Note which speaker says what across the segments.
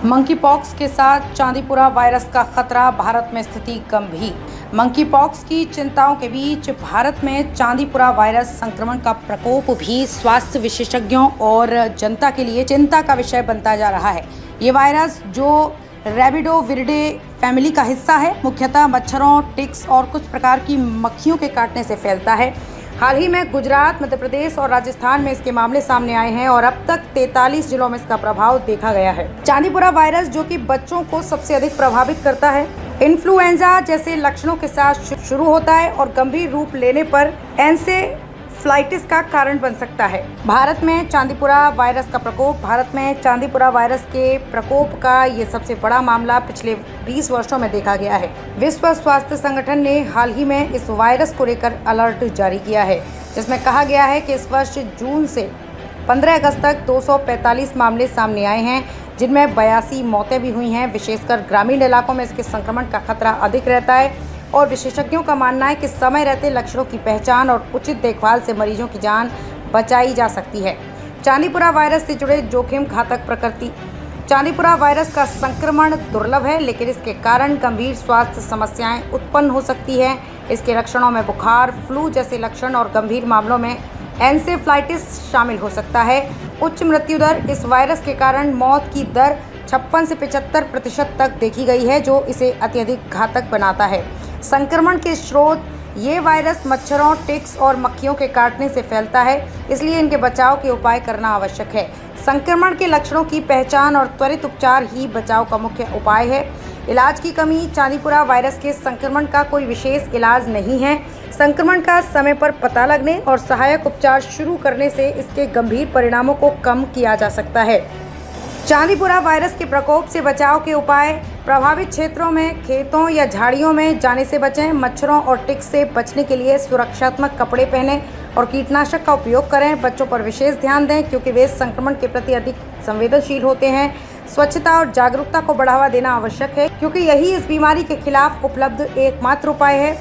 Speaker 1: Monkey pox के साथ Chandipura virus का खतरा, भारत में स्थिति गंभीर। मंकी पॉक्स की चिंताओं के बीच भारत में चांदीपुरा वायरस संक्रमण का प्रकोप भी स्वास्थ्य विशेषज्ञों और जनता के लिए चिंता का विषय बनता जा रहा है। ये वायरस, जो रैबिडोविरिडे फैमिली का हिस्सा है, मुख्यतः मच्छरों, टिक्स और कुछ प्रकार की मक्खियों के काटने से फैलता है। हाल ही में गुजरात, मध्य प्रदेश और राजस्थान में इसके मामले सामने आए हैं और अब तक 43 जिलों में इसका प्रभाव देखा गया है। चांदीपुरा वायरस, जो कि बच्चों को सबसे अधिक प्रभावित करता है, इन्फ्लुएंजा जैसे लक्षणों के साथ शुरू होता है और गंभीर रूप लेने पर एन्सेफेलाइटिस का कारण बन सकता है। भारत में चांदीपुरा वायरस के प्रकोप का ये सबसे बड़ा मामला पिछले 20 वर्षों में देखा गया है। विश्व स्वास्थ्य संगठन ने हाल ही में इस वायरस को लेकर अलर्ट जारी किया है, जिसमें कहा गया है कि इस वर्ष जून से 15 अगस्त तक 245 मामले सामने आए हैं, जिनमें 82 मौतें भी हुई हैं। विशेषकर ग्रामीण इलाकों में इसके संक्रमण का खतरा अधिक रहता है और विशेषज्ञों का मानना है कि समय रहते लक्षणों की पहचान और उचित देखभाल से मरीजों की जान बचाई जा सकती है। चांदीपुरा वायरस से जुड़े जोखिम, घातक प्रकृति। चांदीपुरा वायरस का संक्रमण दुर्लभ है, लेकिन इसके कारण गंभीर स्वास्थ्य समस्याएं उत्पन्न हो सकती हैं। इसके लक्षणों में बुखार, फ्लू जैसे लक्षण और गंभीर मामलों में एन्सेफेलाइटिस शामिल हो सकता है। उच्च मृत्यु दर। इस वायरस के कारण मौत की दर 56 से 75% तक देखी गई है, जो इसे अत्यधिक घातक बनाता है। संक्रमण के स्रोत। ये वायरस मच्छरों, टिक्स और मक्खियों के काटने से फैलता है, इसलिए इनके बचाव के उपाय करना आवश्यक है। संक्रमण के लक्षणों की पहचान और त्वरित उपचार ही बचाव का मुख्य उपाय है। इलाज की कमी। चांदीपुरा वायरस के संक्रमण का कोई विशेष इलाज नहीं है। संक्रमण का समय पर पता लगने और सहायक उपचार शुरू करने से इसके गंभीर परिणामों को कम किया जा सकता है। चांदीपुरा वायरस के प्रकोप से बचाव के उपाय। प्रभावित क्षेत्रों में खेतों या झाड़ियों में जाने से बचें। मच्छरों और टिक्स से बचने के लिए सुरक्षात्मक कपड़े पहनें और कीटनाशक का उपयोग करें। बच्चों पर विशेष ध्यान दें, क्योंकि वे संक्रमण के प्रति अधिक संवेदनशील होते हैं। स्वच्छता और जागरूकता को बढ़ावा देना आवश्यक है, क्योंकि यही इस बीमारी के खिलाफ उपलब्ध एकमात्र उपाय है।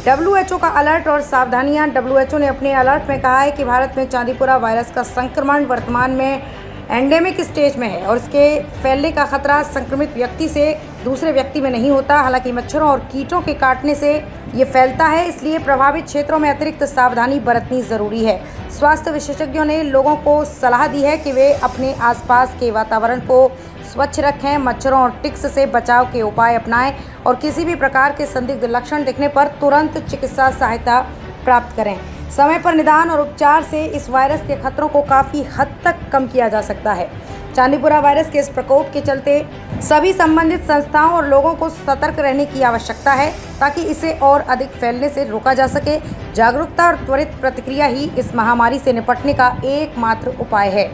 Speaker 1: WHO का अलर्ट और सावधानियां। WHO ने अपने अलर्ट में कहा है कि भारत में चांदीपुरा वायरस का संक्रमण वर्तमान में एंडेमिक स्टेज में है और इसके फैलने का खतरा संक्रमित व्यक्ति से दूसरे व्यक्ति में नहीं होता। हालांकि मच्छरों और कीटों के काटने से ये फैलता है, इसलिए प्रभावित क्षेत्रों में अतिरिक्त सावधानी बरतनी ज़रूरी है। स्वास्थ्य विशेषज्ञों ने लोगों को सलाह दी है कि वे अपने आसपास के वातावरण को स्वच्छ रखें, मच्छरों और टिक्स से बचाव के उपाय अपनाएं और किसी भी प्रकार के संदिग्ध लक्षण दिखने पर तुरंत चिकित्सा सहायता प्राप्त करें। समय पर निदान और उपचार से इस वायरस के खतरों को काफ़ी हद तक कम किया जा सकता है। चांदीपुरा वायरस के इस प्रकोप के चलते सभी संबंधित संस्थाओं और लोगों को सतर्क रहने की आवश्यकता है, ताकि इसे और अधिक फैलने से रोका जा सके। जागरूकता और त्वरित प्रतिक्रिया ही इस महामारी से निपटने का एकमात्र उपाय है।